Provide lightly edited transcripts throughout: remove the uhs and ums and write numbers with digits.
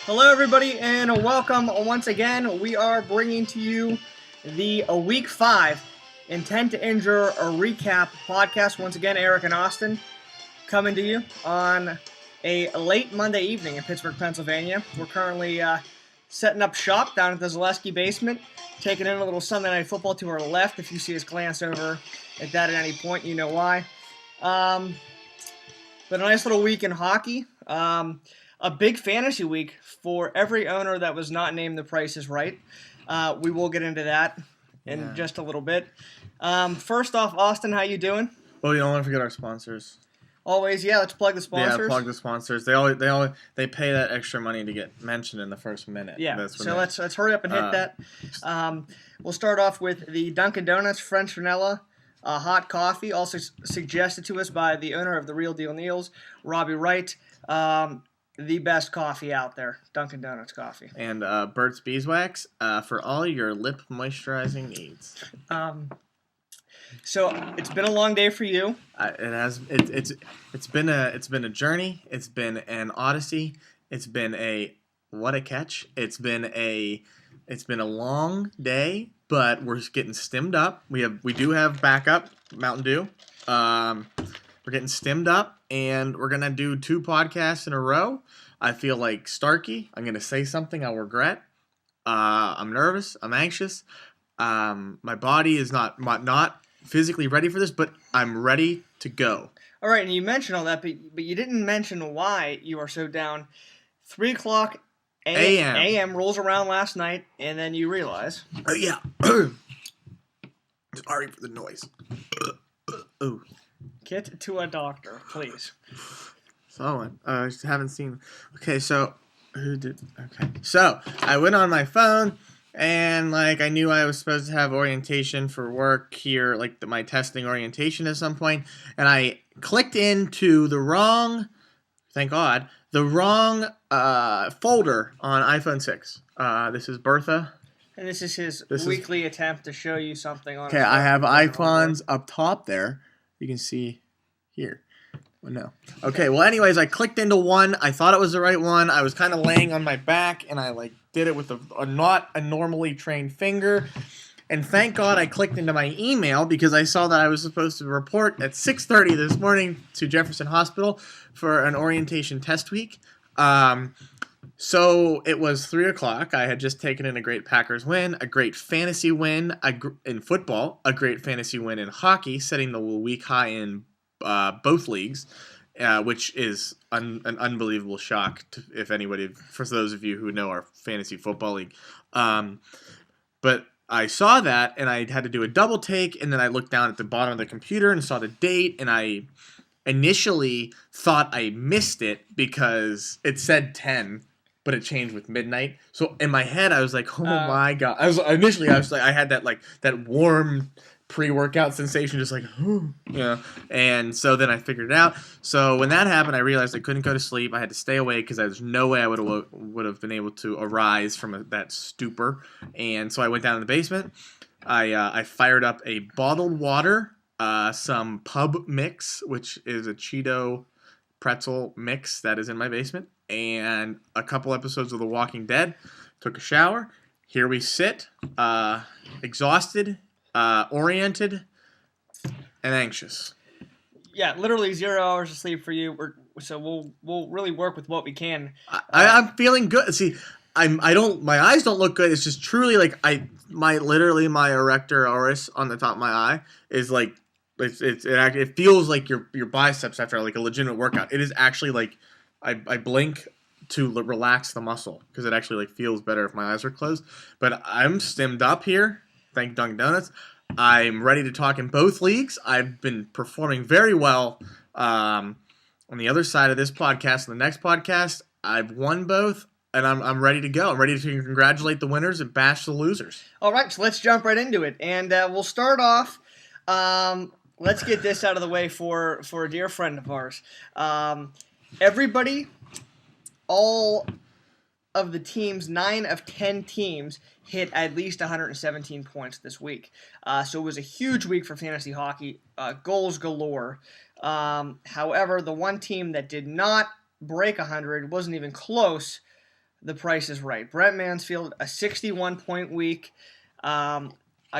Hello, everybody, and welcome once again. We are bringing to you the Week 5 Intent to Injure a recap podcast. Once again, Eric and Austin coming to you on a late Monday evening in Pittsburgh, Pennsylvania. We're currently setting up shop down at the Zaleski basement, taking in a little Sunday Night Football to our left. If you see us glance over at that at any point, you know why. But a nice little week in hockey. A big fantasy week for every owner that was not named The Price is Right. We will get into that in just a little bit. First off, Austin, how you doing? Well, you don't want to forget our sponsors. Always, yeah. Let's plug the sponsors. Yeah, plug the sponsors. They pay that extra money to get mentioned in the first minute. Yeah. So let's hurry up and hit that. We'll start off with the Dunkin' Donuts French Vanilla hot coffee, also suggested to us by the owner of the Real Deal Neals, Robbie Wright. The best coffee out there, Dunkin' Donuts coffee. And Burt's Beeswax for all your lip moisturizing needs. So it's been a long day for you. It has. It's been a journey. It's been an odyssey. It's been a catch. It's been a long day, but we're getting stimmed up. We do have backup Mountain Dew. We're getting stimmed up, and we're gonna do 2 podcasts in a row. I feel like Starkey. I'm gonna say something I'll regret. I'm nervous. I'm anxious. My body is not physically ready for this, but I'm ready to go. All right, and you mentioned all that, but you didn't mention why you are so down. 3 o'clock a.m. rolls around last night, and then you realize. Yeah. Sorry for the noise. Ooh. Get to a doctor, please. So, I haven't seen. Okay, so So I went on my phone, and I knew I was supposed to have orientation for work here, my testing orientation at some point, and I clicked into the wrong. Thank God, the wrong folder on iPhone 6. This is Bertha. And this is his weekly attempt to show you something on. Okay, I have icons up top there. You can see here. Well, no. Okay, well, anyways, I clicked into one. I thought it was the right one. I was kind of laying on my back, and I did it with not a normally trained finger. And thank God I clicked into my email because I saw that I was supposed to report at 6:30 this morning to Jefferson Hospital for an orientation test week. So it was 3 o'clock. I had just taken in a great Packers win, a great fantasy win in football, a great fantasy win in hockey, setting the week high in both leagues, which is an unbelievable shock for those of you who know our fantasy football league. But I saw that, and I had to do a double take, and then I looked down at the bottom of the computer and saw the date, and I initially thought I missed it because it said 10, but it changed with midnight. So in my head, I was like, "Oh my God!" I had that warm pre-workout sensation, just And so then I figured it out. So when that happened, I realized I couldn't go to sleep. I had to stay awake because there's no way I would have been able to arise from that stupor. And so I went down in the basement. I fired up a bottled water, some pub mix, which is a Cheeto pretzel mix that is in my basement, and a couple episodes of The Walking Dead. Took a shower. Here we sit, exhausted, oriented, and anxious. Yeah, literally 0 hours of sleep for you. So we'll really work with what we can. I'm feeling good. See, my eyes don't look good. It's just truly my erector oris on the top of my eye is it feels like your biceps after a legitimate workout. It is actually I blink to relax the muscle because it actually feels better if my eyes are closed. But I'm stimmed up here. Thank Dunkin' Donuts. I'm ready to talk in both leagues. I've been performing very well on the other side of this podcast. And the next podcast, I've won both, and I'm ready to go. I'm ready to congratulate the winners and bash the losers. All right, so let's jump right into it. And we'll start off. Let's get this out of the way for a dear friend of ours. Everybody, all of the teams, 9 of 10 teams, hit at least 117 points this week. So it was a huge week for fantasy hockey, goals galore. However, the one team that did not break 100, wasn't even close, The Price is Right. Brent Mansfield, a 61-point week. A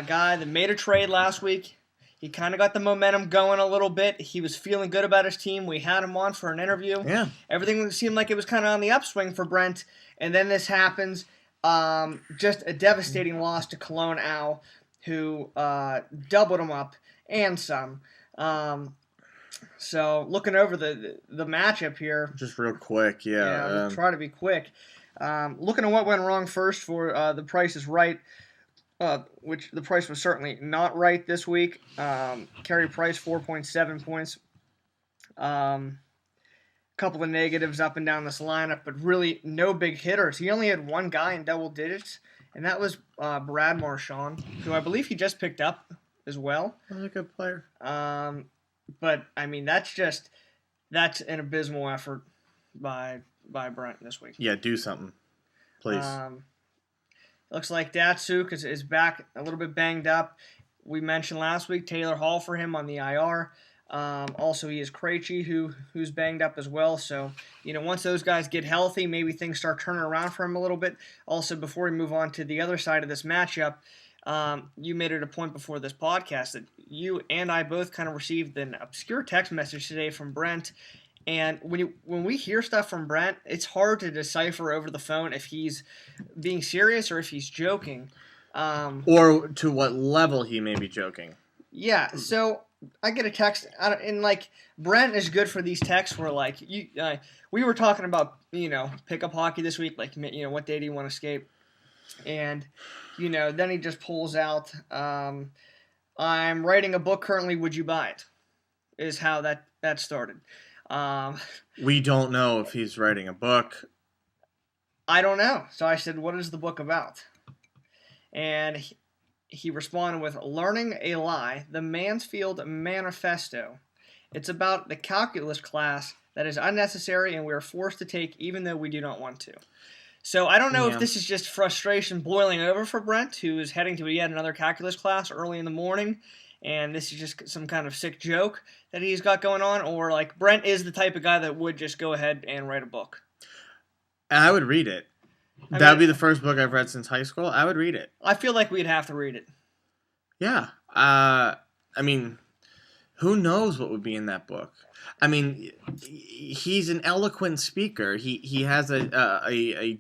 guy that made a trade last week. He kind of got the momentum going a little bit. He was feeling good about his team. We had him on for an interview. Yeah. Everything seemed like it was kind of on the upswing for Brent. And then this happens. Just a devastating loss to Cologne Al, who doubled him up and some. So looking over the matchup here. Just real quick, yeah. We'll try to be quick. Looking at what went wrong first for The Price is Right, which the price was certainly not right this week. Carey Price, 4.7 points. Couple of negatives up and down this lineup, but really no big hitters. He only had one guy in double digits, and that was Brad Marchand, who I believe he just picked up as well. He's a good player. But I mean, that's an abysmal effort by Brent this week. Yeah, do something, please. Looks like Datsuk is back a little bit banged up. We mentioned last week Taylor Hall for him on the IR. Also, he has Krejci who's banged up as well. So, once those guys get healthy, maybe things start turning around for him a little bit. Also, before we move on to the other side of this matchup, you made it a point before this podcast that you and I both kind of received an obscure text message today from Brent. And when we hear stuff from Brent, it's hard to decipher over the phone if he's being serious or if he's joking. Or to what level he may be joking. Yeah, so I get a text, and Brent is good for these texts where we were talking about pickup hockey this week, what day do you want to skate, and then he just pulls out, I'm writing a book currently, would you buy it? Is how that started. We don't know if he's writing a book. I don't know. So I said, what is the book about? And he responded with Learning a Lie, the Mansfield Manifesto. It's about the calculus class that is unnecessary and we are forced to take even though we do not want to. So I don't know if this is just frustration boiling over for Brent, who is heading to yet another calculus class early in the morning, and this is just some kind of sick joke that he's got going on, or Brent is the type of guy that would just go ahead and write a book. I would read it. That would be the first book I've read since high school. I would read it. I feel like we'd have to read it. Yeah. Who knows what would be in that book? He's an eloquent speaker. He has a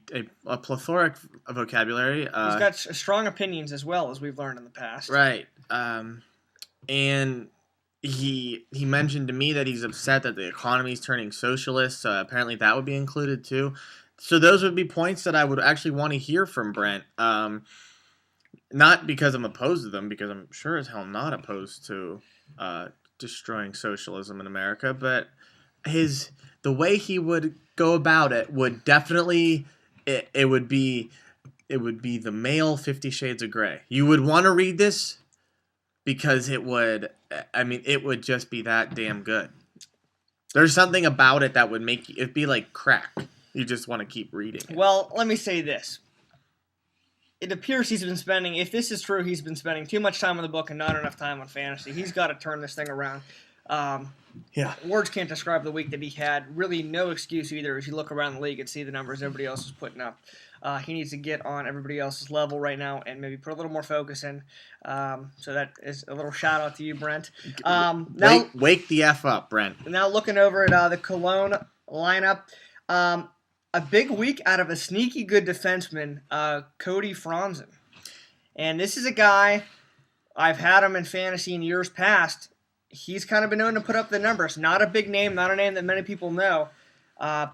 plethoric vocabulary. He's got strong opinions as well, as we've learned in the past. Right. And he mentioned to me that he's upset that the economy is turning socialist. So apparently that would be included too. So those would be points that I would actually want to hear from Brent. Not because I'm opposed to them, because I'm sure as hell not opposed to destroying socialism in America, but the way he would go about it would definitely it would be the male 50 Shades of Grey. You would want to read this because it would just be that damn good. There's something about it that would make it'd be like crack. You just want to keep reading it. Well, let me say this. It appears he's been spending, if this is true, he's been spending too much time on the book and not enough time on fantasy. He's got to turn this thing around. Words can't describe the week that he had. Really no excuse either as you look around the league and see the numbers everybody else is putting up. He needs to get on everybody else's level right now and maybe put a little more focus in. So that is a little shout out to you, Brent. Wake the F up, Brent. Now looking over at the Cologne lineup. A big week out of a sneaky good defenseman, Cody Franzen. And this is a guy, I've had him in fantasy in years past. He's kind of been known to put up the numbers. Not a big name, not a name that many people know.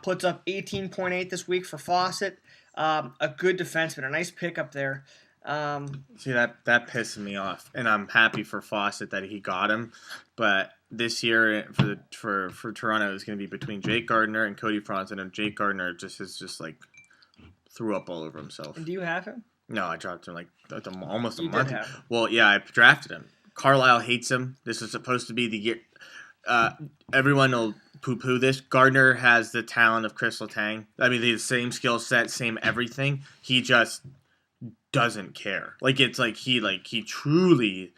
Puts up 18.8 this week for Fawcett. A good defenseman, a nice pickup there. See, that pisses me off. And I'm happy for Fawcett that he got him. But this year for Toronto is going to be between Jake Gardiner and Cody Franzen, and Jake Gardiner just threw up all over himself. Do you have him? No, I dropped him almost a you month. Did have him. Well, yeah, I drafted him. Carlisle hates him. This is supposed to be the year. Everyone will poo-poo this. Gardner has the talent of Chris Letang. The same skill set, same everything. He just doesn't care. He truly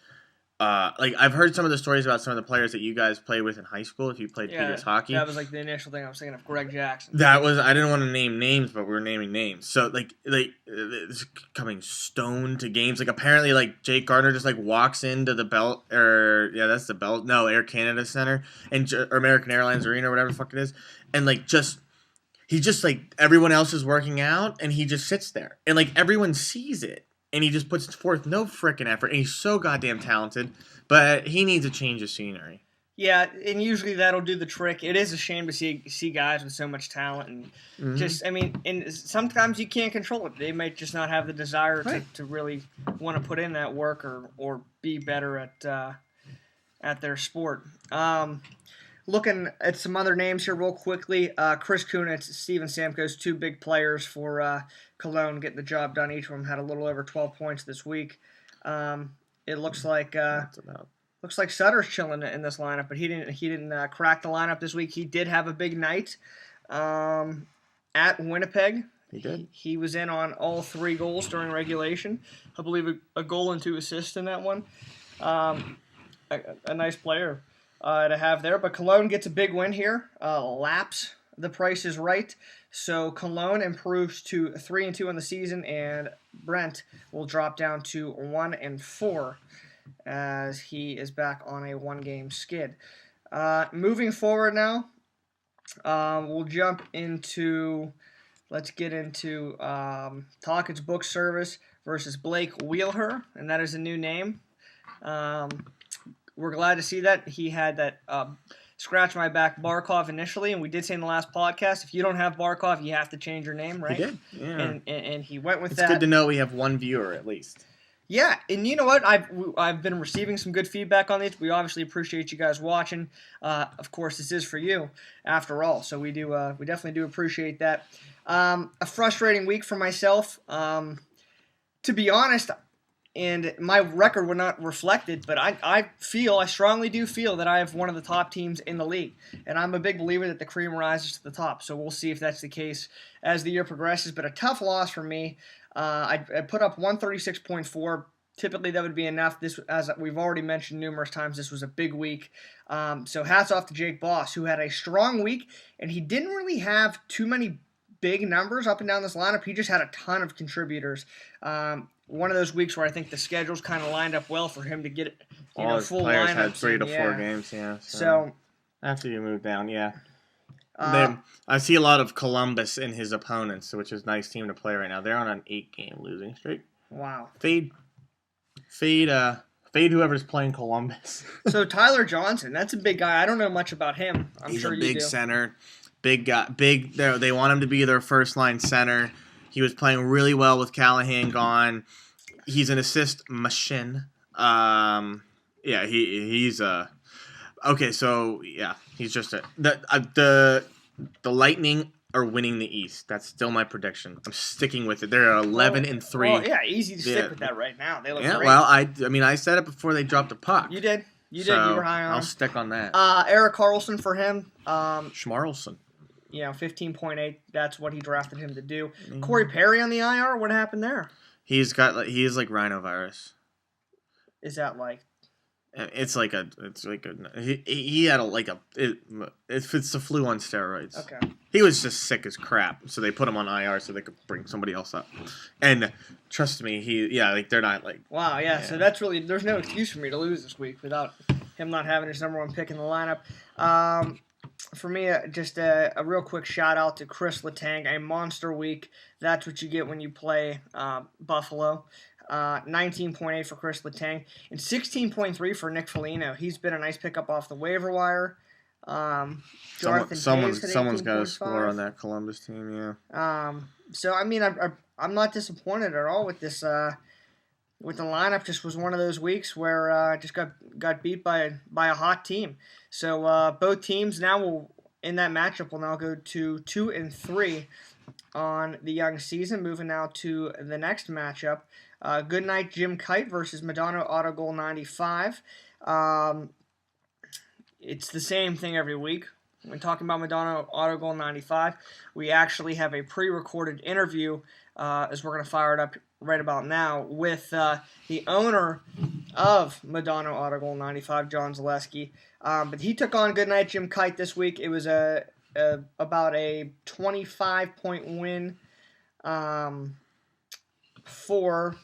like I've heard some of the stories about some of the players that you guys played with in hie school. If you played Yeah, Peters hockey, that was like the initial thing I was thinking of. Greg Jackson. that was I didn't want to name names, but we were naming names. So it's coming stoned to games. Like apparently, like Jake Gardner just like walks into the Bell or yeah, that's the Bell. No, Air Canada Center or American Airlines Arena or whatever the fuck it is, and like just. He just like everyone else is working out, and he just sits there, and like everyone sees it, and he just puts forth no frickin' effort, and he's so goddamn talented, but he needs a change of scenery. Yeah, and usually that'll do the trick. It is a shame to see guys with so much talent, and and sometimes you can't control it. They might just not have the desire to really want to put in that work or be better at their sport. Looking at some other names here real quickly, Chris Kunitz, Steven Stamkos, two big players for Cologne getting the job done. Each of them had a little over 12 points this week. It looks like Sutter's chilling in this lineup, but he didn't crack the lineup this week. He did have a big night at Winnipeg. He did. He was in on all 3 goals during regulation. I believe a goal and 2 assists in that one. A nice player to have there. But Cologne gets a big win here. Laps the price is right. So Cologne improves to 3-2 in the season, and Brent will drop down to 1-4 as he is back on a 1-game skid. Moving forward now, we'll jump into. Let's get into Talkett's Book Service versus Blake Wheelher, and that is a new name. We're glad to see that. He had that scratch my back Barkov initially, and we did say in the last podcast, if you don't have Barkov, you have to change your name, right? He did, yeah. And he went with that. It's good to know we have one viewer at least. Yeah, and you know what? I've been receiving some good feedback on these. We obviously appreciate you guys watching. Of course, this is for you, after all. So we definitely do appreciate that. A frustrating week for myself. To be honest, and my record would not reflect it, but I strongly do feel that I have one of the top teams in the league. And I'm a big believer that the cream rises to the top. So we'll see if that's the case as the year progresses. But a tough loss for me. I put up 136.4. Typically, that would be enough. This, as we've already mentioned numerous times, this was a big week. So hats off to Jake Boss, who had a strong week, and he didn't really have too many big numbers up and down this lineup. He just had a ton of contributors. One of those weeks where I think the schedules kind of lined up well for him to get All his full players lineups. had 3 to 4 games, yeah. So after you move down, yeah. I see a lot of Columbus in his opponents, which is a nice team to play right now. They're on an 8-game losing streak. Wow. Fade whoever's playing Columbus. So Tyler Johnson, that's a big guy. I don't know much about him. He's a big center. Big guy. They want him to be their first line center. He was playing really well with Callahan gone. He's an assist machine. He's okay. So yeah, he's just the Lightning are winning the East. That's still my prediction. I'm sticking with it. They're 11-3. Well, yeah, easy to stick with that right now. They look great. Well, I said it before they dropped the puck. You did. You were high on. I'll stick on that. Eric Carlson for him. Schmarlson. 15.8. That's what he drafted him to do. Corey Perry on the IR. What happened there? He is rhinovirus. Is that like? It's the flu on steroids. Okay. He was just sick as crap, so they put him on IR so they could bring somebody else up. And trust me, they're not like. Wow, yeah. So that's really there's no excuse for me to lose this week without him not having his number 1 pick in the lineup. For me, just a real quick shout out to Chris Letang, a monster week. That's what you get when you play Buffalo. 19.8 for Chris Letang and 16.3 for Nick Foligno. He's been a nice pickup off the waiver wire. Someone's got to score on that Columbus team, yeah. So I'm not disappointed at all with this. With the lineup, just was one of those weeks where just got beat by a hot team. So both teams now in that matchup will now go to 2-3 on the young season. Moving now to the next matchup. Goodnight Jim Kite versus Madonna Auto Goal 95. It's the same thing every week. When talking about Madonna Auto Goal 95, we actually have a pre-recorded interview as we're going to fire it up right about now with the owner of Madonna Audible 95, John Zaleski. But he took on Goodnight Jim Kite this week. It was about a 25-point win for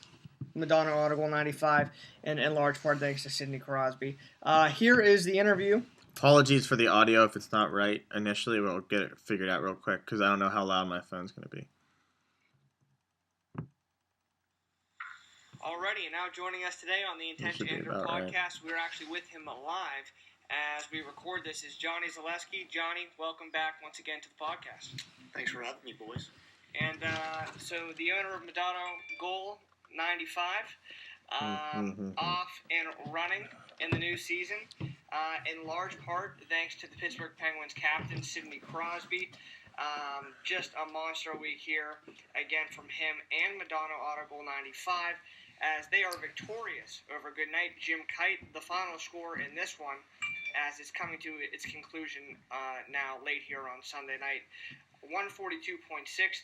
Madonna Audible 95, and in large part thanks to Sidney Crosby. Here is the interview. Apologies for the audio if it's not right initially. We'll get it figured out real quick because I don't know how loud my phone's going to be. Alrighty, and now joining us today on the Intent to Injure podcast, we're actually with him live as we record this, is Johnny Zaleski. Johnny, welcome back once again to the podcast. Thanks for having me, boys. And so the owner of Madonna Goal 95, off and running in the new season, in large part thanks to the Pittsburgh Penguins captain, Sidney Crosby. Just a monster week here, again, from him and Madonna Audible 95, as they are victorious over Goodnight Jim Kite. The final score in this one, as it's coming to its conclusion now late here on Sunday night, 142.6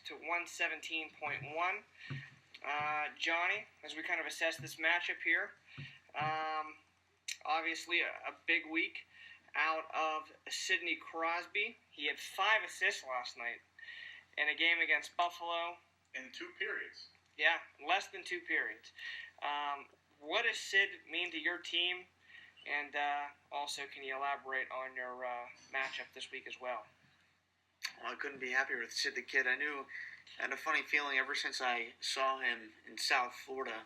to 117.1. Johnny, as we kind of assess this matchup here, obviously a big week out of Sidney Crosby. He had 5 assists last night in a game against Buffalo. In 2 periods. Yeah, less than 2 periods. What does Sid mean to your team? And also, can you elaborate on your matchup this week as well? Well, I couldn't be happier with Sid the Kid. I had a funny feeling ever since I saw him in South Florida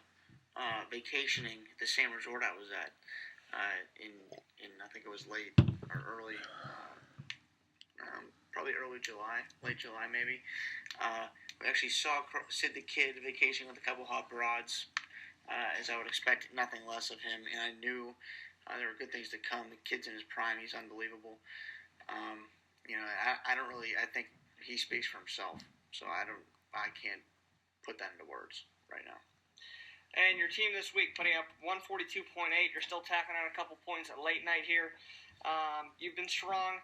vacationing at the same resort I was at in I think it was late or early, probably early July, late July maybe. We actually saw Sid the Kid vacationing with a couple hot broads, as I would expect nothing less of him, and I knew there were good things to come. The kid's in his prime; he's unbelievable. I think he speaks for himself, so I can't put that into words right now. And your team this week putting up 142.8. You're still tacking on a couple points at late night here. You've been strong.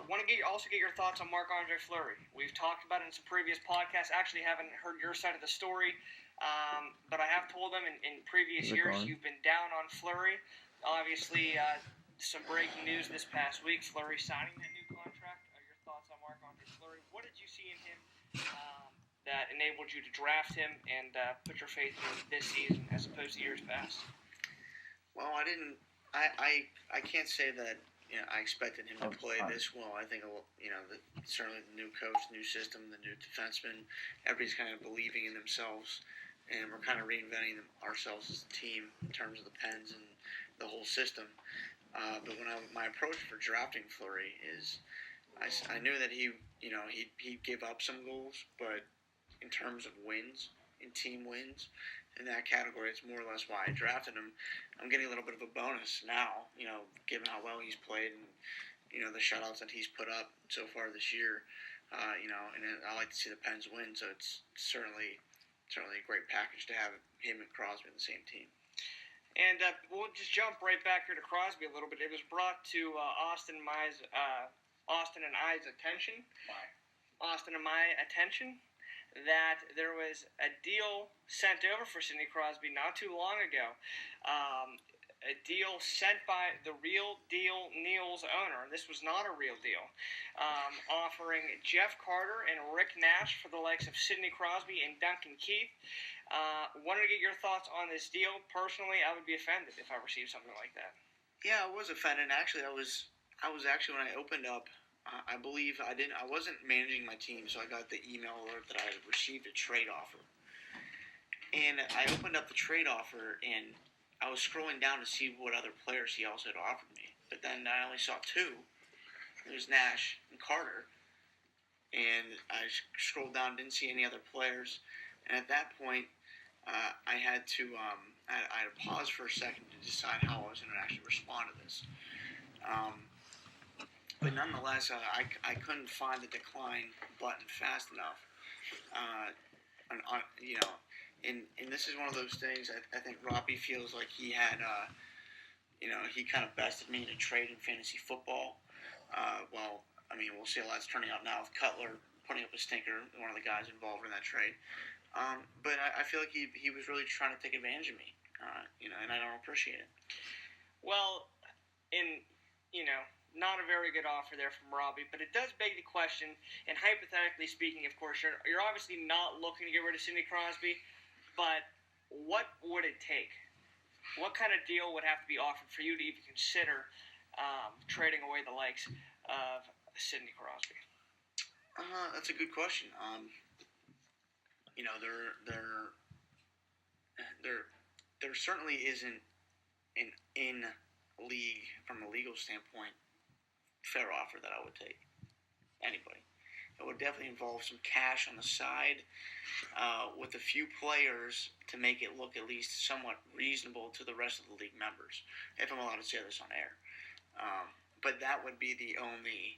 Want to also get your thoughts on Marc-Andre Fleury. We've talked about it in some previous podcasts. Actually haven't heard your side of the story, but I have told them in previous years you've been down on Fleury. Obviously, some breaking news this past week. Fleury signing that new contract. Your thoughts on Marc-Andre Fleury? What did you see in him that enabled you to draft him and put your faith in him this season as opposed to years past? Well, I didn't. I can't say that I expected him to play this well. I think certainly the new coach, new system, the new defenseman, everybody's kind of believing in themselves, and we're kind of reinventing ourselves as a team in terms of the Pens and the whole system. But my approach for drafting Fleury is, I knew that he gave up some goals, but in terms of wins, in team wins, in that category, it's more or less why I drafted him. I'm getting a little bit of a bonus now, given how well he's played and, the shutouts that he's put up so far this year. And I like to see the Pens win, so it's certainly a great package to have him and Crosby on the same team. And we'll just jump right back here to Crosby a little bit. It was brought to Austin and my attention that there was a deal sent over for Sidney Crosby not too long ago. A deal sent by the Real Deal Neal's owner, and this was not a real deal, offering Jeff Carter and Rick Nash for the likes of Sidney Crosby and Duncan Keith. Wanted to get your thoughts on this deal. Personally, I would be offended if I received something like that. Yeah, I was offended. Actually, I was actually, when I opened up, I believe I wasn't managing my team, so I got the email alert that I had received a trade offer. And I opened up the trade offer, and I was scrolling down to see what other players he also had offered me. But then I only saw 2. It was Nash and Carter. And I scrolled down, didn't see any other players. And at that point, I had to pause for a second to decide how I was going to actually respond to this. But nonetheless, I couldn't find the decline button fast enough. And this is one of those things I think Robbie feels like he had, he kind of bested me in a trade in fantasy football. We'll see how that's turning out now with Cutler putting up a stinker, one of the guys involved in that trade. But I feel like he was really trying to take advantage of me. and I don't appreciate it. Well, not a very good offer there from Robbie, but it does beg the question, and hypothetically speaking, of course, you're obviously not looking to get rid of Sidney Crosby, but what would it take? What kind of deal would have to be offered for you to even consider trading away the likes of Sidney Crosby? That's a good question. There certainly isn't an in league from a legal standpoint fair offer that I would take. Anybody. It would definitely involve some cash on the side with a few players to make it look at least somewhat reasonable to the rest of the league members, if I'm allowed to say this on air. But that would be the only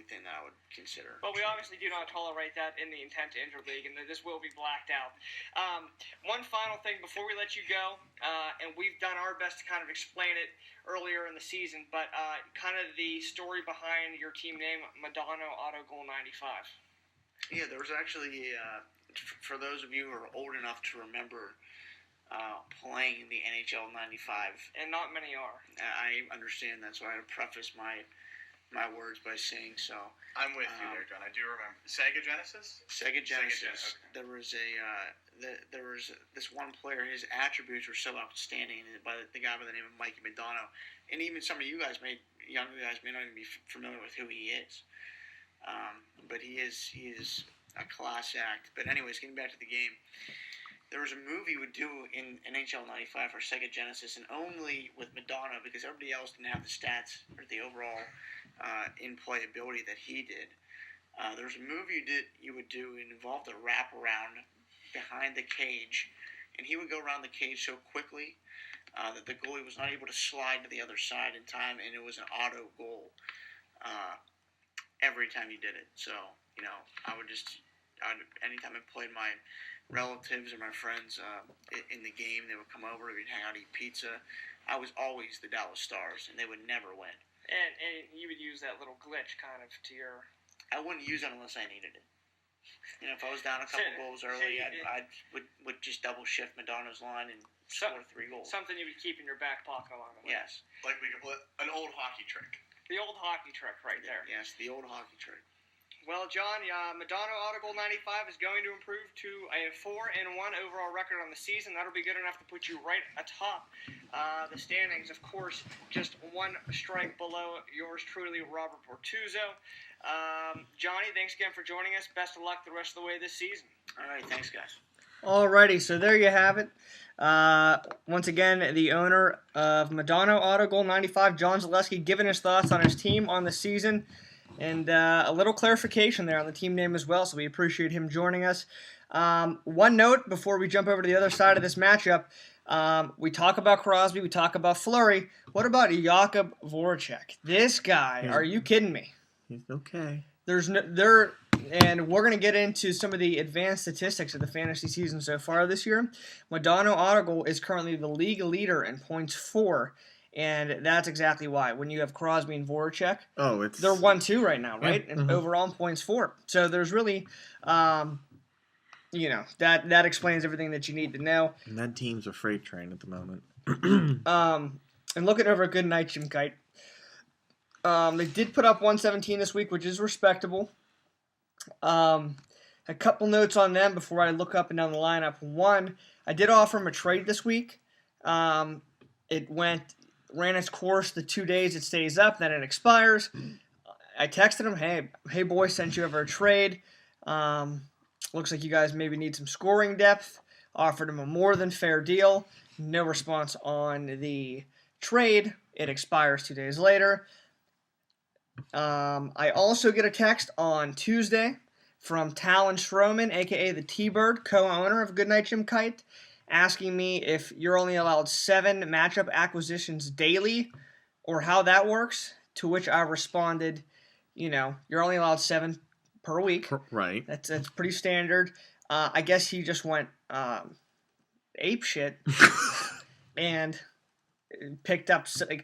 thing that I would consider. But we obviously do not tolerate that in the Intent to Injure League, and this will be blacked out. One final thing before we let you go, and we've done our best to kind of explain it earlier in the season, but kind of the story behind your team name, Madonna Auto Goal 95. Yeah, there was actually, for those of you who are old enough to remember playing the NHL 95. And not many are. I understand that, so I had to preface my words by saying so. I'm with you there, John. I do remember. Sega Genesis? Sega Genesis. Okay. There was this one player. His attributes were so outstanding by the guy by the name of Mikey Madonna, and even some of you guys younger guys may not even be familiar with who he is. But he is a class act. But anyways, getting back to the game. There was a movie we would do in NHL 95 for Sega Genesis, and only with Madonna, because everybody else didn't have the stats or the overall in-play ability that he did. There was a movie you would do, it involved a wraparound behind the cage, and he would go around the cage so quickly that the goalie was not able to slide to the other side in time, and it was an auto goal every time he did it. So, anytime I played my relatives or my friends in the game, they would come over, we'd hang out, eat pizza. I was always the Dallas Stars, and they would never win. And you would use that little glitch kind of to your... I wouldn't use it unless I needed it. If I was down a couple goals early, I would just double shift Madonna's line and score 3 goals. Something you would keep in your back pocket along the way. Yes. Like we could play an old hockey trick. The old hockey trick right there. Yes, the old hockey trick. Well, John, Madonna Auto Goal 95 is going to improve to a 4-1 overall record on the season. That'll be good enough to put you right atop the standings. Of course, just one strike below yours truly, Robert Bortuzzo. Johnny, thanks again for joining us. Best of luck the rest of the way this season. All right, thanks, guys. Alrighty, so there you have it. Once again, the owner of Madonna Auto Goal 95, John Zaleski, giving his thoughts on his team on the season. And a little clarification there on the team name as well, so we appreciate him joining us. One note before we jump over to the other side of this matchup. We talk about Crosby, we talk about Fleury. What about Jakub Voracek? This guy, are you kidding me? He's okay. And we're going to get into some of the advanced statistics of the fantasy season so far this year. Madonna Auto Goal is currently the league leader in points for. And that's exactly why. When you have Crosby and Voracek, they're 1-2 right now, right? Yeah. And overall in points for. So there's really, that explains everything that you need to know. And that team's a freight train at the moment. And looking over a good night, Jim Kite. They did put up 117 this week, which is respectable. A couple notes on them before I look up and down the lineup. One, I did offer him a trade this week. It ran its course the 2 days it stays up, then it expires. I texted him, hey boy, sent you over a trade. Looks like you guys maybe need some scoring depth. Offered him a more than fair deal. No response on the trade. It expires 2 days later. I also get a text on Tuesday from Talon Stroman, a.k.a. the T-Bird, co-owner of Goodnight Jim Kite, asking me if you're only allowed 7 matchup acquisitions daily or how that works, to which I responded, you're only allowed 7 per week. Right. That's pretty standard. I guess he just went ape shit and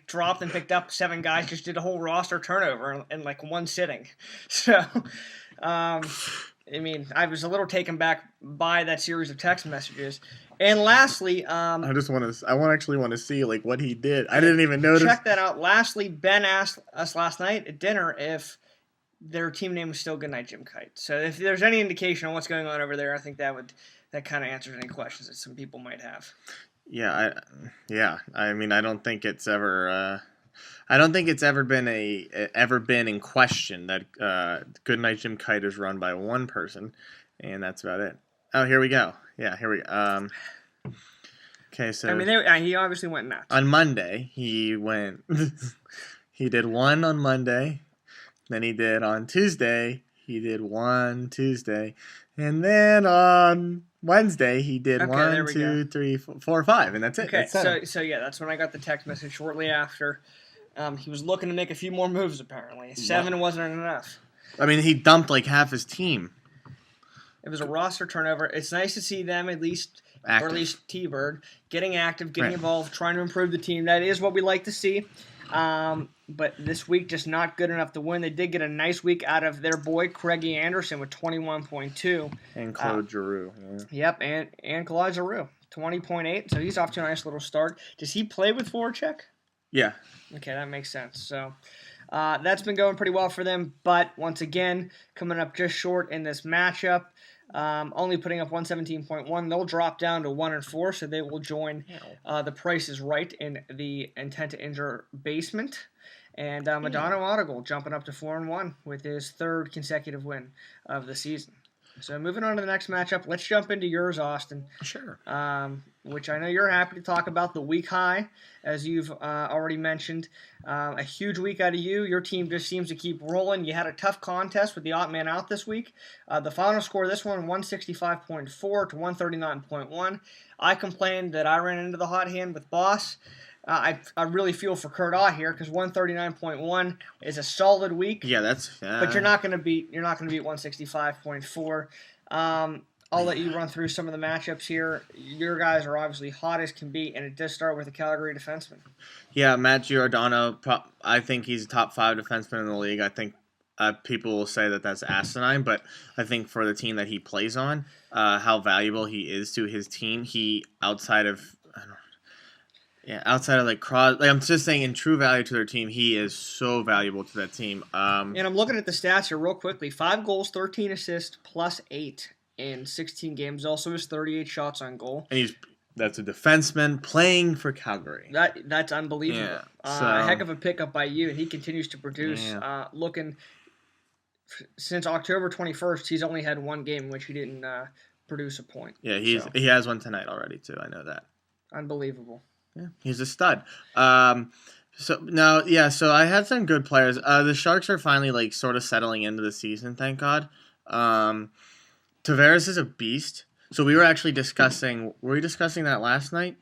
dropped and picked up 7 guys, just did a whole roster turnover in like one sitting. So, I mean, I was a little taken back by that series of text messages. And lastly, I actually want to see like what he did. I didn't even notice. Check that out. Lastly, Ben asked us last night at dinner if their team name was still Goodnight Jim Kite. So if there's any indication on what's going on over there, I think that kind of answers any questions that some people might have. Yeah, I mean, I don't think it's ever been in question that Goodnight Jim Kite is run by one person, and that's about it. Oh, here we go. Yeah, here we go. Okay, so I mean, he obviously went nuts. On Monday, he went. He did one on Monday, then he did on Tuesday. He did one Tuesday, and then on Wednesday he did 1, 2, 3, 4, 5, and that's it. Okay, that's so yeah, that's when I got the text message shortly after. He was looking to make a few more moves. Apparently, 7 wasn't enough. I mean, he dumped like half his team. It was a roster turnover. It's nice to see them at least, active. Or at least T-Bird, getting active, getting involved, trying to improve the team. That is what we like to see. But this week, just not good enough to win. They did get a nice week out of their boy, Craigie Anderson, with 21.2. And Claude Giroux. Yeah. Yep, and Claude Giroux, 20.8. So he's off to a nice little start. Does he play with Voracek? Yeah. Okay, that makes sense. So that's been going pretty well for them. But once again, coming up just short in this matchup. Only putting up 117.1. They'll drop down to 1-4, so they will join the Price is Right in the Intent to Injure basement. And Madonna Audible jumping up to 4-1 with his 3rd consecutive win of the season. So moving on to the next matchup, let's jump into yours, Austin. Sure. Which I know you're happy to talk about, the week high, as you've already mentioned. A huge week out of you. Your team just seems to keep rolling. You had a tough contest with the odd man out this week. The final score of this one, 165.4 to 139.1. I complained that I ran into the hot hand with Boss. I really feel for Kurt Ott here because 139.1 is a solid week. Yeah, but you're not going to beat 165.4. I'll let you run through some of the matchups here. Your guys are obviously hot as can be, and it does start with a Calgary defenseman. Yeah, Matt Giordano. I think he's a top 5 defenseman in the league. I think people will say that that's asinine, but I think for the team that he plays on, how valuable he is to his team, outside of like Crosby, like I'm just saying in true value to their team, he is so valuable to that team. And I'm looking at the stats here real quickly. 5 goals, 13 assists, plus 8 in 16 games. Also has 38 shots on goal. And that's a defenseman playing for Calgary. That's unbelievable. Yeah, a heck of a pickup by you, and he continues to produce. Yeah. Since October 21st, he's only had 1 game in which he didn't produce a point. Yeah, he has one tonight already too. I know that. Unbelievable. Yeah, he's a stud. So I had some good players. The Sharks are finally like sort of settling into the season, thank God. Tavares is a beast. So we were actually discussing that last night?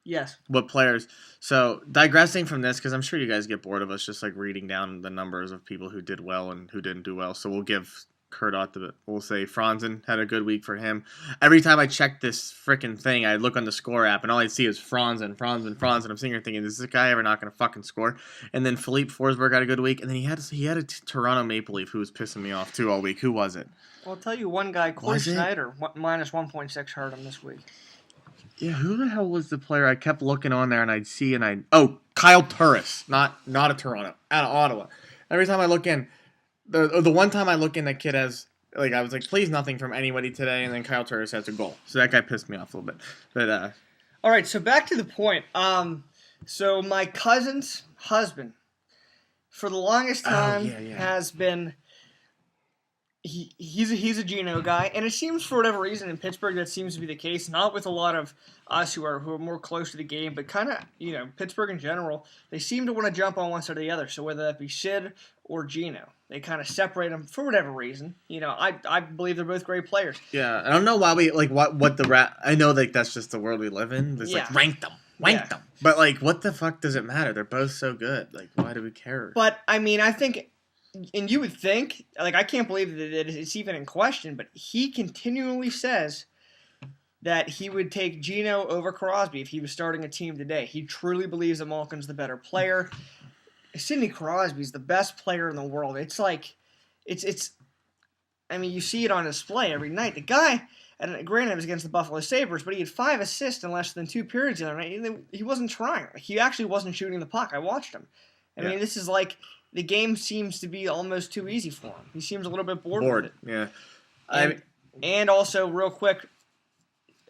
Yes. What players? So digressing from this, because I'm sure you guys get bored of us just like reading down the numbers of people who did well and who didn't do well. So we'll give Kurt Ott we'll say Franzen had a good week for him. Every time I check this freaking thing, I look on the score app and all I see is Franzen. I'm sitting here thinking, is this guy ever not going to fucking score? And then Philippe Forsberg had a good week, and then he had a Toronto Maple Leaf who was pissing me off too all week. Who was it? Well, I'll tell you one guy, Corey Schneider, minus 1.6 hurt him this week. Yeah, who the hell was the player? I kept looking on there and Kyle Turris, not a Toronto, out of Ottawa. Every time I look in, the one time I look in, that kid has, like, I was like, please nothing from anybody today, and then Kyle Turris has a goal. So that guy pissed me off a little bit. But all right, so back to the point. So my cousin's husband, for the longest time, has been. He's a Geno guy, and it seems for whatever reason in Pittsburgh that seems to be the case. Not with a lot of us who are more close to the game, but kind of Pittsburgh in general. They seem to want to jump on one side or the other. So whether that be Sid or Geno, they kind of separate them for whatever reason. I believe they're both great players. Yeah, I don't know why we like what the rat. I know like that's just the world we live in. It's like rank them. But like, what the fuck does it matter? They're both so good. Like, why do we care? But I mean, I think. And you would think, like, I can't believe that it's even in question, but he continually says that he would take Geno over Crosby if he was starting a team today. He truly believes that Malkin's the better player. Sidney Crosby's the best player in the world. It's like, it's I mean, you see it on display every night. The guy, and granted it was against the Buffalo Sabres, but he had 5 assists in less than 2 periods the other night. He wasn't trying. He actually wasn't shooting the puck. I watched him. I mean, this is like the game seems to be almost too easy for him. He seems a little bit bored with it. Yeah. And also, real quick,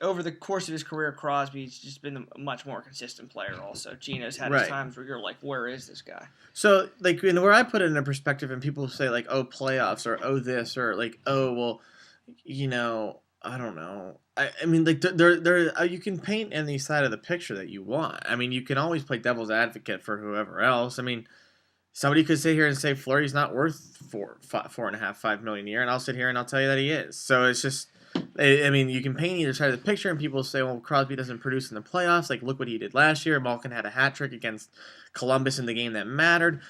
over the course of his career, Crosby's just been a much more consistent player also. Gino's had his times where you're like, where is this guy? So, like, where I put it in a perspective and people say, like, oh, playoffs, or oh, this, or like, oh, well, you know, I don't know. I mean, like, you can paint any side of the picture that you want. I mean, you can always play devil's advocate for whoever else. I mean, somebody could sit here and say Fleury's not worth $4.5 million a year, and I'll sit here and I'll tell you that he is. So it's just, I mean, you can paint either side of the picture, and people say, well, Crosby doesn't produce in the playoffs. Like, look what he did last year. Malkin had a hat trick against Columbus in the game that mattered.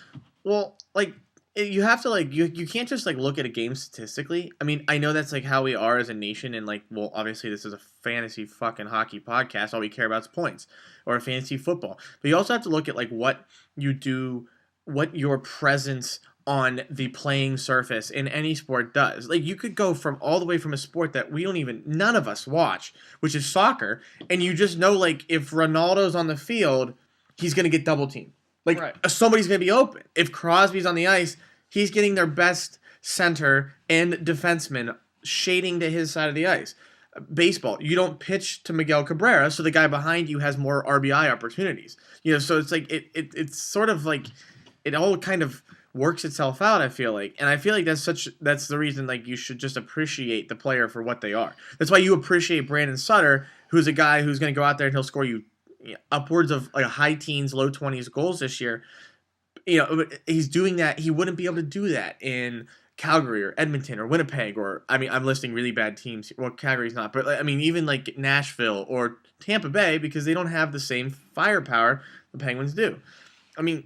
Well, like, you have to, like, you can't just, like, look at a game statistically. I mean, I know that's, like, how we are as a nation, and, like, well, obviously this is a fantasy fucking hockey podcast. All we care about is points, or fantasy football. But you also have to look at, like, what you do, what your presence on the playing surface in any sport does. Like, you could go from all the way from a sport that none of us watch, which is soccer, and you just know, like, if Ronaldo's on the field, he's going to get double teamed. Like, somebody's going to be open. If Crosby's on the ice, he's getting their best center and defenseman shading to his side of the ice. Baseball, you don't pitch to Miguel Cabrera, so the guy behind you has more RBI opportunities. You know, so it's like it's sort of like it all kind of works itself out, I feel like. And I feel like that's the reason, like, you should just appreciate the player for what they are. That's why you appreciate Brandon Sutter, who's a guy who's going to go out there and he'll score you upwards of like high teens, low 20s goals this year. You know, he's doing that. He wouldn't be able to do that in Calgary or Edmonton or Winnipeg, or, I mean, I'm listing really bad teams. Well, Calgary's not, but I mean, even like Nashville or Tampa Bay, because they don't have the same firepower the Penguins do. I mean,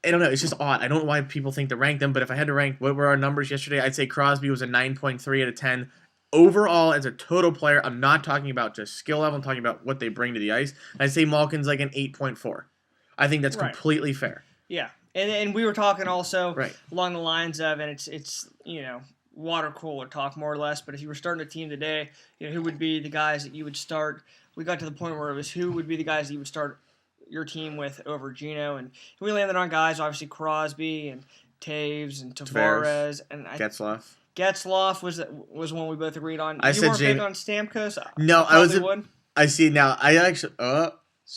I don't know. It's just odd. I don't know why people think to rank them, but if I had to rank what were our numbers yesterday, I'd say Crosby was a 9.3 out of 10. Overall, as a total player, I'm not talking about just skill level. I'm talking about what they bring to the ice. I'd say Malkin's like an 8.4. I think that's completely fair. Yeah, and we were talking also along the lines of, and it's you know, water cooler talk more or less. But if you were starting a team today, you know, who would be the guys that you would start? We got to the point where it was who would be the guys that you would start your team with over Gino, and we landed on guys obviously Crosby and Taves and Tavares and Getzlaf. Getzlaf was one we both agreed on. You weren't big on Stamkos? No, I was. I see now. I actually.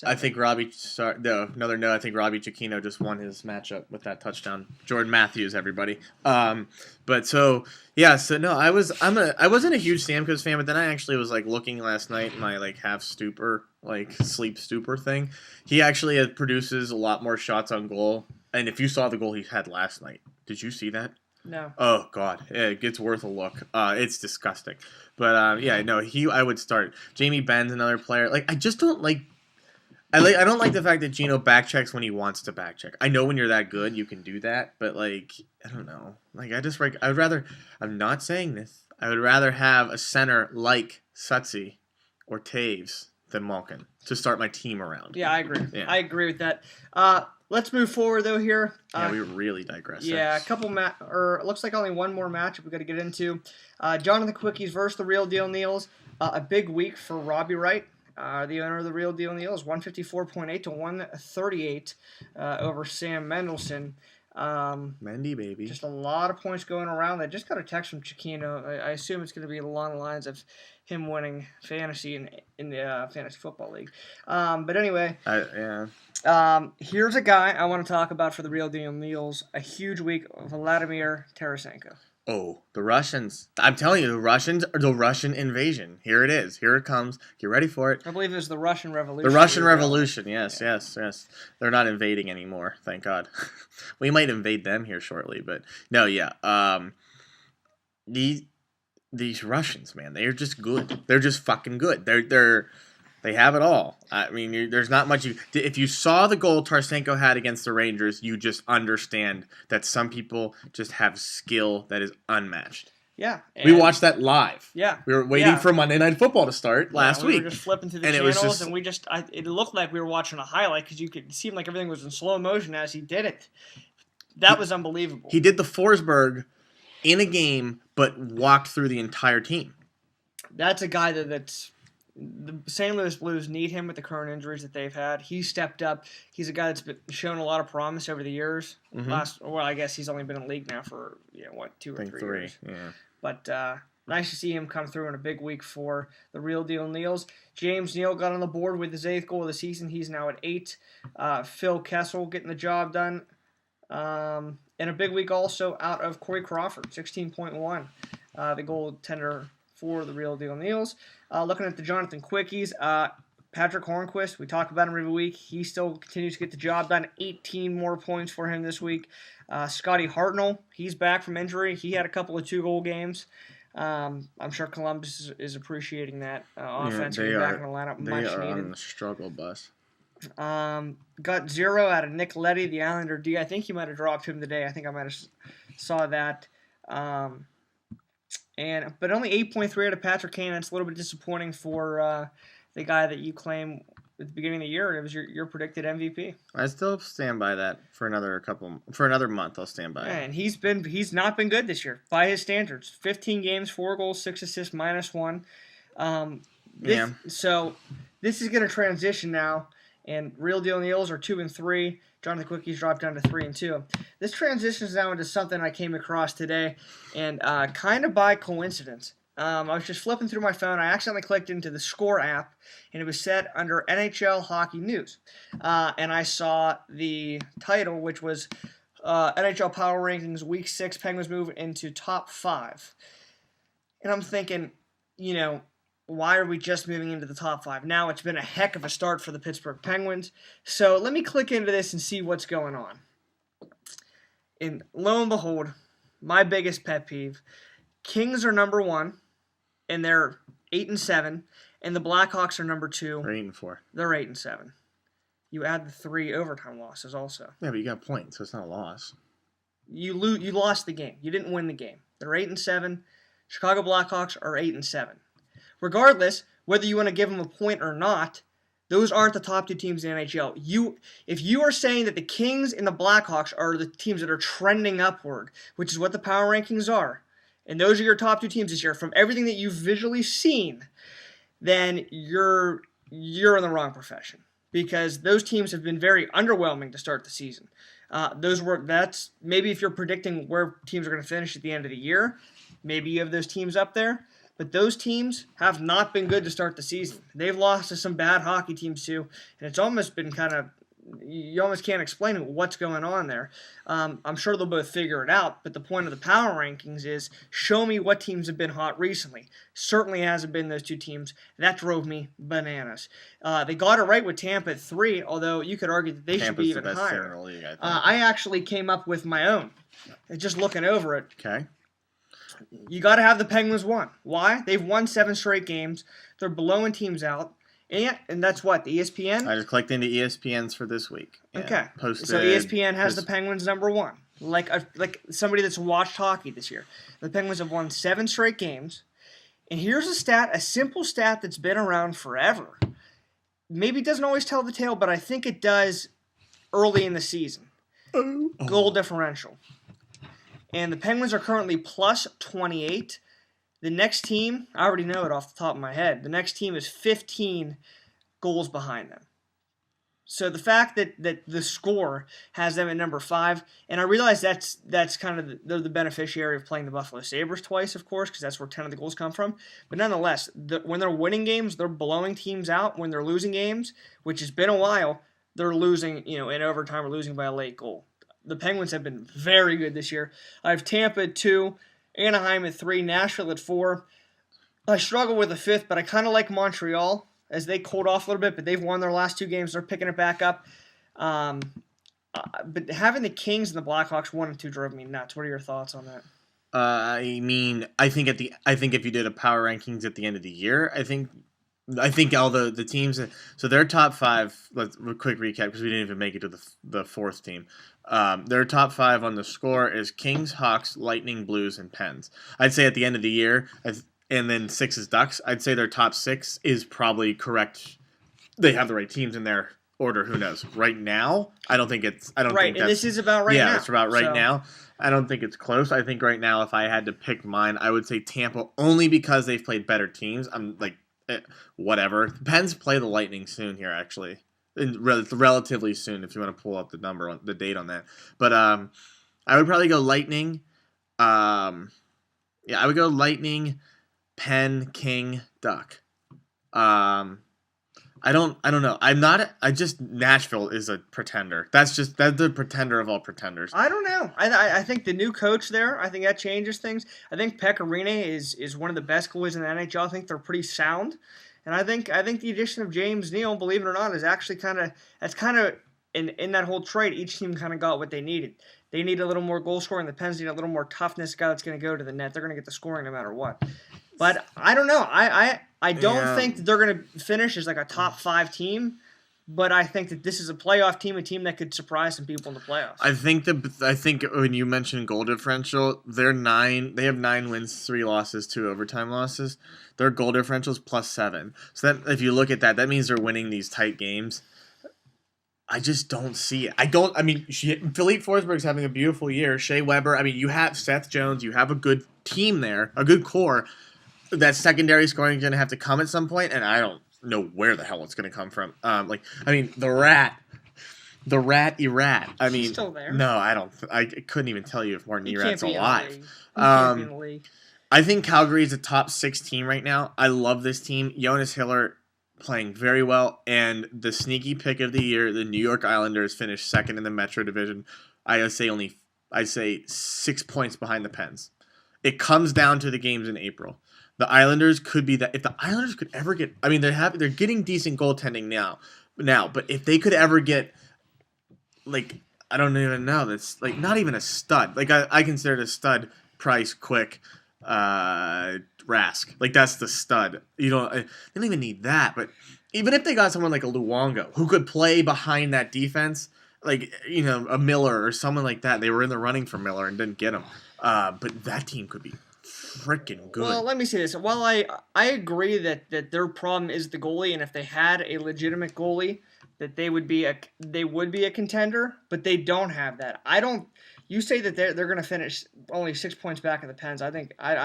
I think Robbie. Sorry, no, another no. I think Robbie Cicchino just won his matchup with that touchdown. Jordan Matthews, everybody. But so yeah, so no, I wasn't a huge Stamkos fan, but then I actually was like looking last night, my like half stupor, like sleep stupor thing. He actually produces a lot more shots on goal, and if you saw the goal he had last night, did you see that? No. Oh God, it's worth a look. It's disgusting. But yeah, no, I would start. Jamie Benn's another player. Like, I just don't like. I don't like the fact that Gino backchecks when he wants to backcheck. I know when you're that good, you can do that, but like, I don't know. Like, I'd rather. I'm not saying this. I would rather have a center like Sutzy or Taves than Malkin to start my team around. Yeah, I agree. Yeah. I agree with that. Let's move forward though here. Yeah, we really digress. Yeah, a couple it looks like only one more match we got to get into. Jonathan Quickies versus the Real Deal Neals. A big week for Robbie Wright, the owner of the Real Deal Neals, 154.8 to 138 over Sam Mendelson. Mendy, baby. Just a lot of points going around. I just got a text from Chiquino. I assume it's going to be along the lines of him winning fantasy in the fantasy football league. But anyway, here's a guy I want to talk about for the Real Deal Neals. A huge week, Vladimir Tarasenko. Oh, the Russians. I'm telling you, the Russian invasion. Here it is. Here it comes. Get ready for it. I believe it was the Russian Revolution. The Russian Revolution, yes. They're not invading anymore, thank God. We might invade them here shortly, but no, yeah. These Russians, man, they're just good. They're just fucking good. They have it all. I mean, there's not much. If you saw the goal Tarasenko had against the Rangers, you just understand that some people just have skill that is unmatched. Yeah. We watched that live. Yeah. We were waiting for Monday Night Football to start last week. We were just flipping through the channels, and it looked like we were watching a highlight because it seemed like everything was in slow motion as he did it. That was unbelievable. He did the Forsberg in a game but walked through the entire team. That's a guy that's the St. Louis Blues need him with the current injuries that they've had. He stepped up. He's a guy that's been shown a lot of promise over the years. I guess he's only been in the league now for 2 or 3 years. Yeah. But nice to see him come through in a big week for the Real Deal Neals. James Neal got on the board with his 8th goal of the season. He's now at 8. Phil Kessel getting the job done. And a big week also out of Corey Crawford, 16.1, the goaltender for the Real Deal Neals. Looking at the Jonathan Quickies, Patrick Hornquist, we talk about him every week. He still continues to get the job done. 18 more points for him this week. Scotty Hartnell, he's back from injury. He had a couple of 2-goal games. I'm sure Columbus is appreciating that offense back in the lineup. They are on the struggle bus. Got 0 out of Nick Leddy, the Islander D. I think he might have dropped him today. I think I might have saw that. But only 8.3 out of Patrick Kane. That's a little bit disappointing for the guy that you claim at the beginning of the year. It was your predicted MVP. I still stand by that for another month. I'll stand by it. And he's not been good this year by his standards. 15 games, 4 goals, 6 assists, -1. So this is going to transition now. And Real Deal Neals are 2 and 3. Jonathan Quickies dropped down to 3 and 2. This transitions now into something I came across today, and kind of by coincidence. I was just flipping through my phone. I accidentally clicked into the Score app, and it was set under NHL Hockey News. And I saw the title, which was NHL Power Rankings Week 6, Penguins move into top 5. And I'm thinking, why are we just moving into the top 5? Now it's been a heck of a start for the Pittsburgh Penguins. So let me click into this and see what's going on. And lo and behold, my biggest pet peeve, Kings are number 1, and they're 8 and 7, and the Blackhawks are number 2. They're 8 and 4. They're 8 and 7. You add the 3 overtime losses also. Yeah, but you got points, so it's not a loss. You lost the game. You didn't win the game. They're 8 and 7. Chicago Blackhawks are 8 and 7. Regardless, whether you want to give them a point or not, those aren't the top 2 teams in the NHL. If you are saying that the Kings and the Blackhawks are the teams that are trending upward, which is what the power rankings are, and those are your top 2 teams this year, from everything that you've visually seen, then you're in the wrong profession, because those teams have been very underwhelming to start the season. That's maybe if you're predicting where teams are going to finish at the end of the year, maybe you have those teams up there. But those teams have not been good to start the season. They've lost to some bad hockey teams too, and it's almost been you almost can't explain what's going on there. I'm sure they'll both figure it out, but the point of the power rankings is show me what teams have been hot recently. Certainly hasn't been those 2 teams. That drove me bananas. They got it right with Tampa at 3, although you could argue that they should be even the best higher. in the league, I think. I actually came up with my own. Just looking over it. Okay. You got to have the Penguins won. Why? They've won 7 straight games. They're blowing teams out. And that's what, the ESPN? I just clicked into ESPN's for this week. Okay. So ESPN has the Penguins number 1. Like somebody that's watched hockey this year. The Penguins have won 7 straight games. And here's a simple stat that's been around forever. Maybe it doesn't always tell the tale, but I think it does early in the season. Goal differential. And the Penguins are currently plus 28. The next team, I already know it off the top of my head, the next team is 15 goals behind them. So the fact that the Score has them at number 5, and I realize that's kind of they're the beneficiary of playing the Buffalo Sabres twice, of course, because that's where 10 of the goals come from. But nonetheless, when they're winning games, they're blowing teams out. When they're losing games, which has been a while, they're losing, in overtime or losing by a late goal. The Penguins have been very good this year. I have Tampa at 2, Anaheim at 3, Nashville at 4. I struggle with a 5th, but I kind of like Montreal as they cooled off a little bit, but they've won their last 2 games. They're picking it back up. But having the Kings and the Blackhawks 1 and 2 drove me nuts. What are your thoughts on that? I think if you did a power rankings at the end of the year, I think all the teams. So their top 5. Let's quick recap because we didn't even make it to the 4th team. Their top 5 on the Score is Kings, Hawks, Lightning, Blues, and Pens. I'd say at the end of the year, and then 6 is Ducks. I'd say their top 6 is probably correct. They have the right teams in their order. Who knows? Right now, I don't think it's. I don't right, think and that's, this is about right now. Yeah, it's about right now. I don't think it's close. I think right now, if I had to pick mine, I would say Tampa only because they've played better teams. I'm like, whatever. Pens play the Lightning soon here, actually. Relatively soon, if you want to pull up the date on that. But I would probably go Lightning. Yeah, I would go Lightning, Pen, King, Duck. I don't know. Nashville is a pretender. That's the pretender of all pretenders. I don't know. I think the new coach there, I think that changes things. I think Pecorine is one of the best goalies in the NHL. I think they're pretty sound. And I think the addition of James Neal, believe it or not, is actually kind of in that whole trade, each team kind of got what they needed. They need a little more goal scoring. The Pens need a little more toughness guy that's going to go to the net. They're going to get the scoring no matter what. But I don't know. I don't think that they're going to finish as like a top 5 team. But I think that this is a playoff team, a team that could surprise some people in the playoffs. I think when you mentioned goal differential, they have 9 wins, 3 losses, 2 overtime losses. Their goal differential is +7. So that if you look at that, that means they're winning these tight games. I just don't see it. Philippe Forsberg's having a beautiful year. Shea Weber. I mean, you have Seth Jones. You have a good team there, a good core. That secondary scoring is going to have to come at some point, and I don't know where the hell it's going to come from. The rat Erat. I mean, still there? No, I don't. I couldn't even tell you if Martin Erat's alive. He can't be in the league. I think Calgary is a top 6 team right now. I love this team. Jonas Hiller playing very well, and the sneaky pick of the year, the New York Islanders finished second in the Metro Division. I say 6 points behind the Pens. It comes down to the games in April. The Islanders could be that. If the Islanders could ever get, they're getting decent goaltending now, but if they could ever get, I don't even know, that's not even a stud. I consider it a stud. Price, Quick, Rask. That's the stud. They don't even need that. But even if they got someone like a Luongo who could play behind that defense, a Miller or someone like that, they were in the running for Miller and didn't get him. But that team could be freaking good. Well, let me say this. While I agree that their problem is the goalie, and if they had a legitimate goalie, that they would be a contender, but they don't have that. You say that they're going to finish only 6 points back of the Pens. I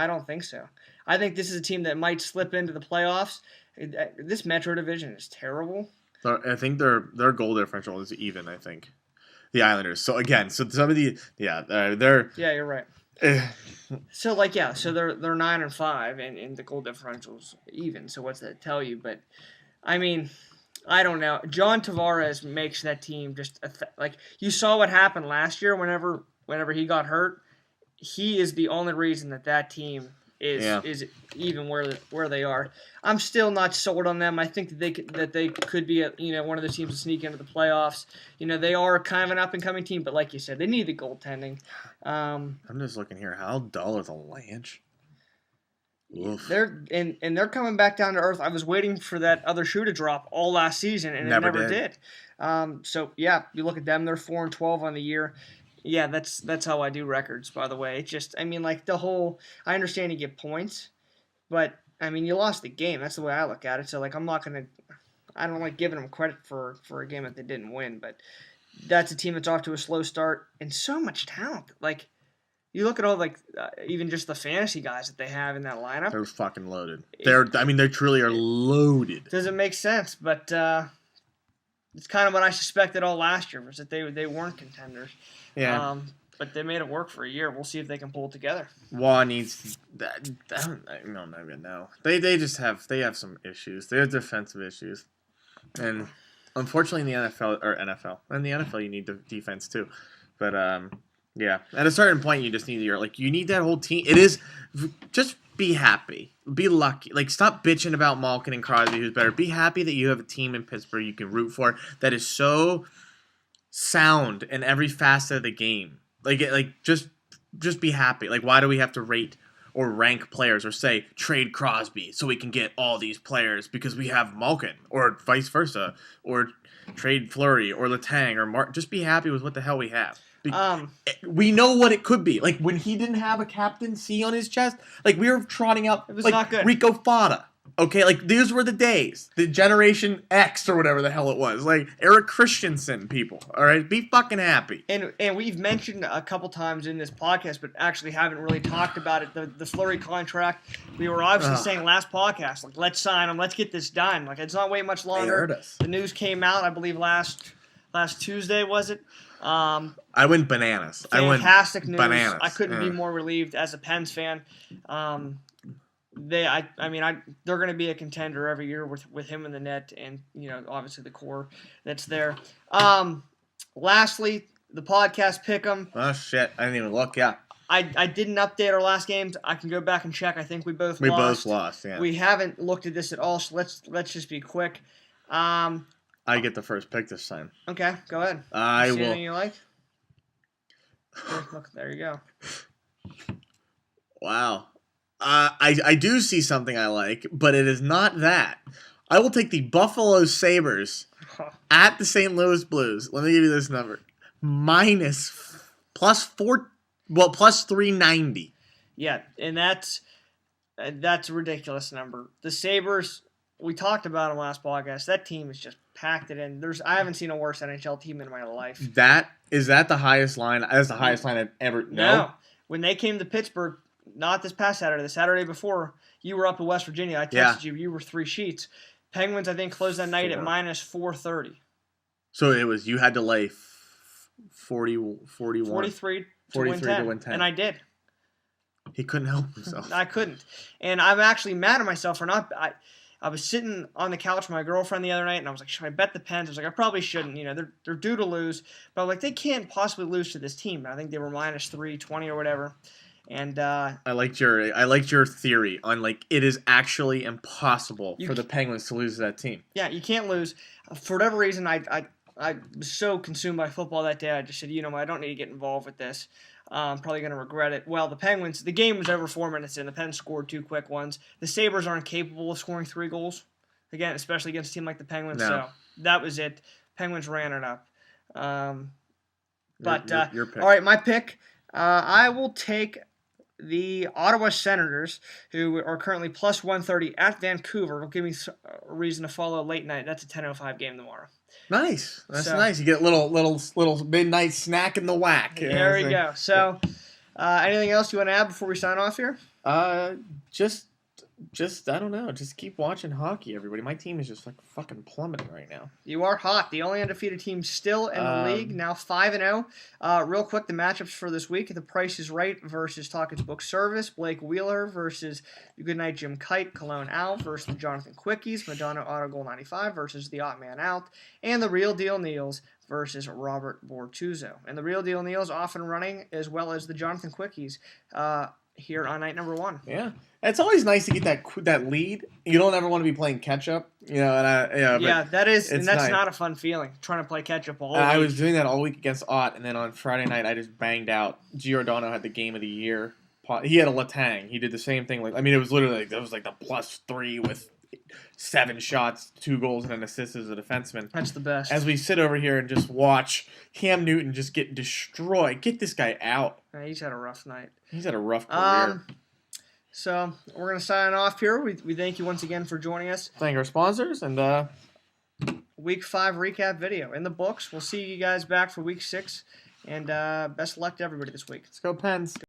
don't think so. I think this is a team that might slip into the playoffs. This Metro Division is terrible. I think their goal differential is even. I think the Islanders. So again, some of the they're you're right. So they're 9-5 and the goal differential's even. So what's that tell you? But I mean, I don't know. John Tavares makes that team just you saw what happened last year. Whenever he got hurt, he is the only reason that team is even where they are. I'm still not sold on them. I think that they could be one of the teams to sneak into the playoffs. They are kind of an up and coming team, but like you said, they need the goaltending. I'm just looking here. How dull is Avalanche? Oof. They're coming back down to earth. I was waiting for that other shoe to drop all last season, and it never did. You look at them; they're 4-12 on the year. Yeah, that's how I do records, by the way. It's just, the whole. I understand you get points, but you lost the game. That's the way I look at it. So I'm not gonna. I don't like giving them credit for a game that they didn't win, but that's a team that's off to a slow start and so much talent. You look at all even just the fantasy guys that they have in that lineup. They're fucking loaded. They truly are loaded. Doesn't make sense, but it's kind of what I suspected all last year was that they weren't contenders. Yeah. But they made it work for a year. We'll see if they can pull it together. Waugh needs that. I don't even know. They have some issues. They have defensive issues, and unfortunately in the NFL you need the defense too. But at a certain point you just need you need that whole team. It is just be happy, be lucky. Stop bitching about Malkin and Crosby who's better. Be happy that you have a team in Pittsburgh you can root for that is so sound in every facet of the game. Just be happy. Why do we have to rate or rank players or say trade Crosby so we can get all these players because we have Malkin or vice versa or trade Fleury or Letang or Mark? Just be happy with what the hell we have. We know what it could be. When he didn't have a captain C on his chest, we were trotting out it was not good. Rico Fata. Okay, like these were the days. The Generation X or whatever the hell it was. Like Eric Christensen people. All right, be fucking happy. And we've mentioned a couple times in this podcast, but actually haven't really talked about it. The Fleury contract. We were obviously saying last podcast, like, let's sign him, let's get this done. Like, it's not wait much longer. They heard us. The news came out, I believe, last Tuesday, was it? I went bananas. Fantastic news. Bananas. I couldn't be more relieved as a Pens fan. They're going to be a contender every year with him in the net, and obviously the core that's there. Lastly, the podcast pick'em. Oh shit! I didn't even look. Yeah. I didn't update our last games. I can go back and check. I think we both lost. Yeah. We haven't looked at this at all, so let's just be quick. I get the first pick this time. Okay, go ahead. I See will. anything you like? Look, there you go. Wow. I do see something I like, but it is not that. I will take the Buffalo Sabres at the St. Louis Blues. Let me give you this number. plus 390. Yeah, and that's a ridiculous number. The Sabres, we talked about them last podcast. That team is just packed it in. I haven't seen a worse NHL team in my life. Is that the highest line? That's the highest line I've ever. No. When they came to Pittsburgh, not this past Saturday, the Saturday before, you were up in West Virginia. I texted you. You were 3 sheets. Penguins, I think, closed that night at minus 430. So it was, you had to lay 41. 43 to win 10. And I did. He couldn't help himself. I couldn't. And I'm actually mad at myself for not. I was sitting on the couch with my girlfriend the other night, and I was like, should I bet the Pens? I was like, I probably shouldn't. They're due to lose. But I'm like, they can't possibly lose to this team. I think they were minus 320 or whatever. And I liked your theory on, like, it is actually impossible for the Penguins to lose to that team. Yeah, you can't lose. For whatever reason, I was so consumed by football that day, I just said, I don't need to get involved with this. I'm probably going to regret it. Well, the Penguins, the game was over 4 minutes in. The Pens scored 2 quick ones. The Sabres aren't capable of scoring 3 goals, again, especially against a team like the Penguins. No. So that was it. Penguins ran it up. Your pick. All right, my pick. I will take the Ottawa Senators, who are currently plus 130 at Vancouver. It'll give me a reason to follow late night. That's a 10:05 game tomorrow. Nice. That's nice. You get a little midnight snack in the whack. There we go. So, anything else you want to add before we sign off here? Just I don't know. Just keep watching hockey, everybody. My team is just like fucking plummeting right now. You are hot. The only undefeated team still in the league, now 5-0. Real quick, the matchups for this week: The Price is Right versus Talkins Book Service, Blake Wheeler versus Goodnight Jim Kite, Cologne Out versus the Jonathan Quickies, Madonna Auto Goal 95 versus the Odd Man Out, and the Real Deal Neils versus Robert Bortuzzo. And the Real Deal Neils off and running, as well as the Jonathan Quickies here on night number 1. Yeah. It's always nice to get that lead. You don't ever want to be playing catch up, that is, and that's nice. Not a fun feeling. Trying to play catch up all week. I was doing that all week against Ott, and then on Friday night I just banged out. Giordano had the game of the year. He had a Letang. He did the same thing. It was literally that was like the +3 with 7 shots, 2 goals, and an assist as a defenseman. That's the best. As we sit over here and just watch Cam Newton just get destroyed. Get this guy out. Yeah, he's had a rough night. He's had a rough career. So we're going to sign off here. We thank you once again for joining us. Thank our sponsors and Week 5 recap video in the books. We'll see you guys back for Week 6, and best of luck to everybody this week. Let's go Pens.